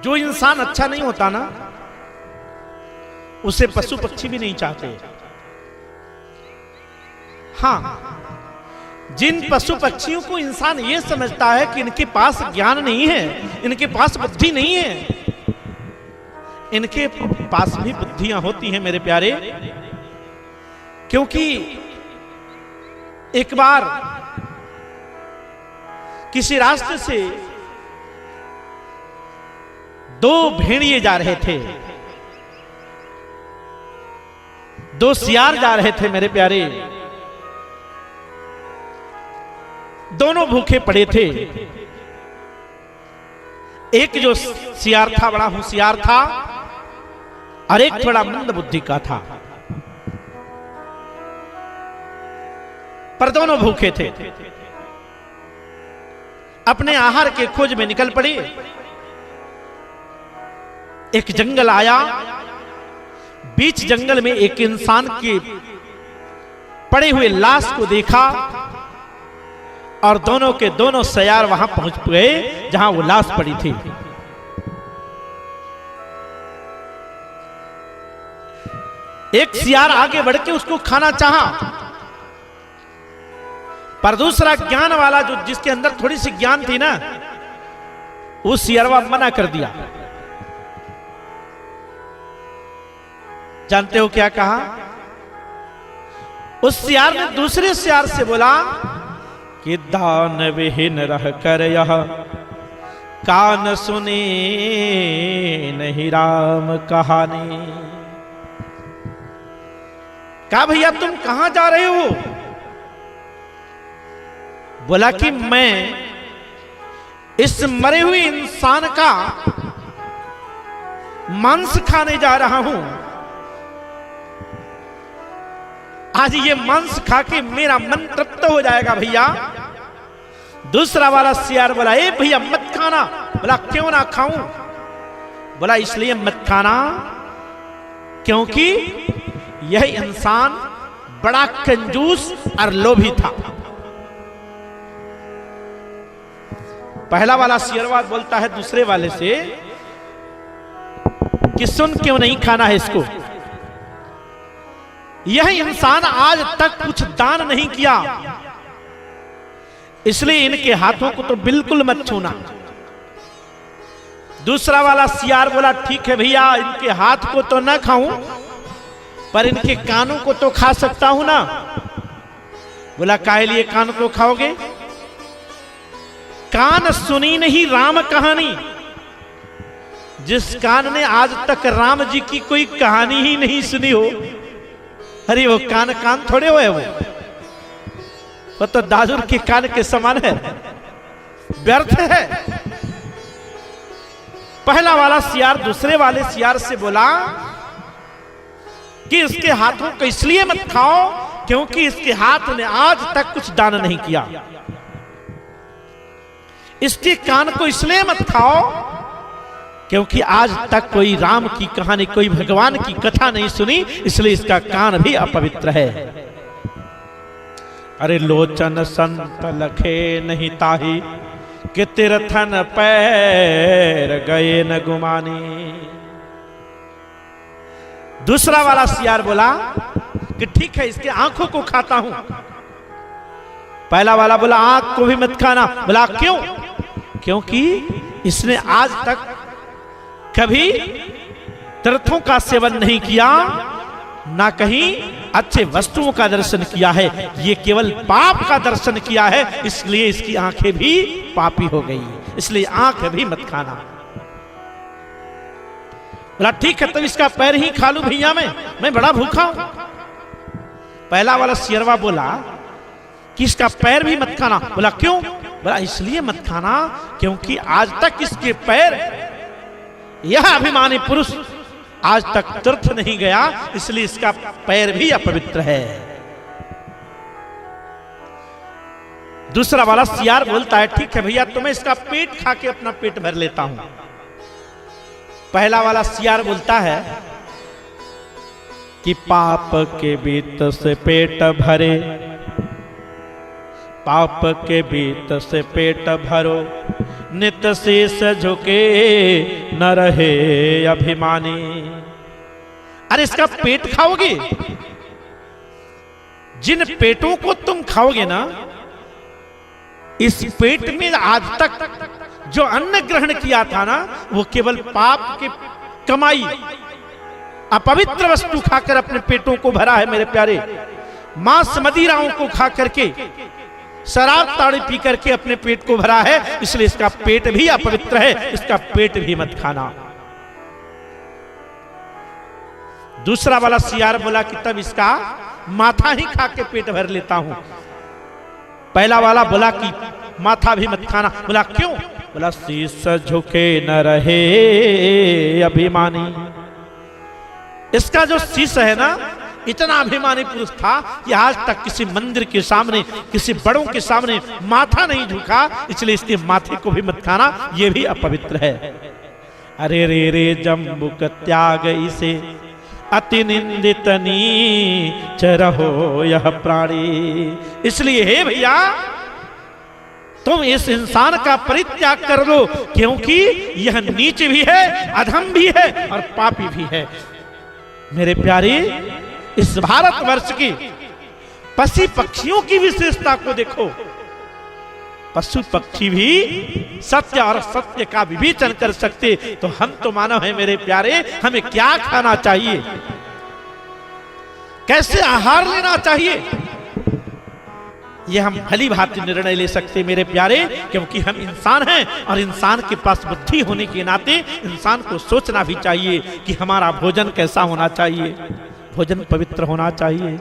जो इंसान अच्छा नहीं होता ना, उसे पशु पक्षी भी नहीं चाहते। हां, जिन पशु पक्षियों को इंसान ये समझता है कि इनके पास ज्ञान नहीं है, इनके पास बुद्धि नहीं है, इनके पास भी बुद्धियां होती हैं मेरे प्यारे। क्योंकि एक बार किसी रास्ते से दो भेड़िए जा रहे थे, दो सियार जा रहे थे मेरे प्यारे। दोनों भूखे पड़े थे। एक जो सियार था बड़ा होशियार था और एक थोड़ा मंद बुद्धि का था, पर दोनों भूखे थे। अपने आहार के खोज में निकल पड़े। एक जंगल आया, बीच जंगल में एक इंसान के पड़े हुए लाश को देखा और दोनों के दोनों सयार वहां पहुंच गए जहां वो लाश पड़ी थी। एक सियार आगे बढ़ के उसको खाना चाहा, पर दूसरा ज्ञान वाला जो जिसके अंदर थोड़ी सी ज्ञान थी ना, उस सियारवा मना कर दिया। जानते हो क्या कहा? उस सियार ने दूसरे सियार से बोला कि दान विहीन रह कर यह कान सुने नहीं राम कहानी। कहा भैया तुम कहां जा रहे हो? बोला कि मैं इस मरे हुए इंसान का मांस खाने जा रहा हूं। आज ये मांस खा के मेरा मन तृप्त हो जाएगा भैया। दूसरा वाला सियार बोला, ए भैया मत खाना। बोला क्यों ना खाऊं? बोला इसलिए मत खाना क्योंकि यह इंसान बड़ा कंजूस और लोभी था। पहला वाला सियरवा बोलता है दूसरे वाले से कि सुन, क्यों नहीं खाना है इसको? यह इंसान आज तक कुछ दान नहीं किया, इसलिए इनके हाथों को तो बिल्कुल मत छूना। दूसरा वाला सियार बोला ठीक है भैया, इनके हाथ को तो ना खाऊं, पर इनके कानों को तो खा सकता हूं ना। बोला काहे लिए कान को खाओगे? कान सुनी नहीं राम कहानी। जिस कान ने आज तक राम जी की कोई कहानी ही नहीं सुनी हो, अरे वो कान कान थोड़े हुए, वो तो दादुर के कान के समान है, व्यर्थ है। पहला वाला सियार दूसरे वाले सियार से बोला कि इसके हाथों को इसलिए मत खाओ क्योंकि इसके हाथ ने आज तक कुछ दान नहीं किया। इसके कान को इसलिए मत खाओ क्योंकि आज तक कोई राम की कहानी, कोई भगवान की कथा नहीं सुनी, इसलिए इसका कान भी अपवित्र है। अरे लोचन संत लखे नहीं ताही कि तीर्थन पैर गए न गुमानी। दूसरा वाला सियार बोला कि ठीक है इसके आंखों को खाता हूं। पहला वाला बोला आंख को भी मत खाना। बोला क्यों? क्योंकि इसने आज तक कभी तीर्थों का सेवन नहीं किया, ना कहीं अच्छे वस्तुओं का दर्शन किया है, ये केवल पाप का दर्शन किया है, इसलिए इसकी आंखें भी पापी हो गई, इसलिए आंख भी मत खाना। बोला ठीक है, तब इसका पैर ही खा लूं भैया, मैं बड़ा भूखा हूं। पहला वाला सियरवा बोला कि इसका पैर भी मत खाना। बोला क्यों? बोला इसलिए मत खाना क्योंकि आज तक इसके पैर, यह अभिमानी पुरुष आज तक तीर्थ नहीं गया, इसलिए इसका पैर भी अपवित्र है। दूसरा वाला सियार बोलता है ठीक है भैया, तो मैं इसका पेट खा के अपना पेट भर लेता हूं। पहला वाला सियार बोलता है कि पाप के बीत से पेट भरे, पाप के बीत से पेट भरो, नित शीस झुके न रहे अभिमानी। अरे इसका पेट खाओगे, जिन पेटों को तुम खाओगे ना, इस पेट में आज तक जो अन्न ग्रहण किया था ना, वो केवल पाप की कमाई, अपवित्र वस्तु खाकर अपने पेटों को भरा है मेरे प्यारे। मांस मदिराओं को खा करके, शराब ताड़ी पी करके अपने पेट को भरा है, इसलिए इसका पेट भी अपवित्र है, इसका पेट भी मत खाना। दूसरा वाला सियार बोला कि तब इसका माथा ही खा के पेट भर लेता हूं। पहला वाला बोला कि माथा भी मत खाना। बोला क्यों? बोला शीश झुके न रहे अभिमानी। इसका जो शीश है ना, इतना अभिमानी पुरुष था कि आज तक किसी मंदिर के सामने, किसी बड़ों के सामने माथा नहीं झुका, इसलिए इसके माथे को भी मत खाना, यह भी अपवित्र है। अरे रे रे जम्बुक त्याग इसे अति निंदित नीच रहो यह प्राणी। इसलिए हे भैया, तुम इस इंसान का परित्याग कर दो, क्योंकि यह नीच भी है, अधम भी है और पापी भी है। मेरे प्यारे, इस भारतवर्ष की पशु पक्षियों की विशेषता को देखो। पशु पक्षी भी सत्य और सत्य का विवेचन कर सकते, तो हम तो मानव हैं मेरे प्यारे, हमें क्या खाना चाहिए, कैसे आहार लेना चाहिए, यह हम भली भांति निर्णय ले सकते मेरे प्यारे, क्योंकि हम इंसान हैं और इंसान के पास बुद्धि होने के नाते इंसान को सोचना भी चाहिए कि हमारा भोजन कैसा होना चाहिए, भोजन पवित्र होना चाहिए।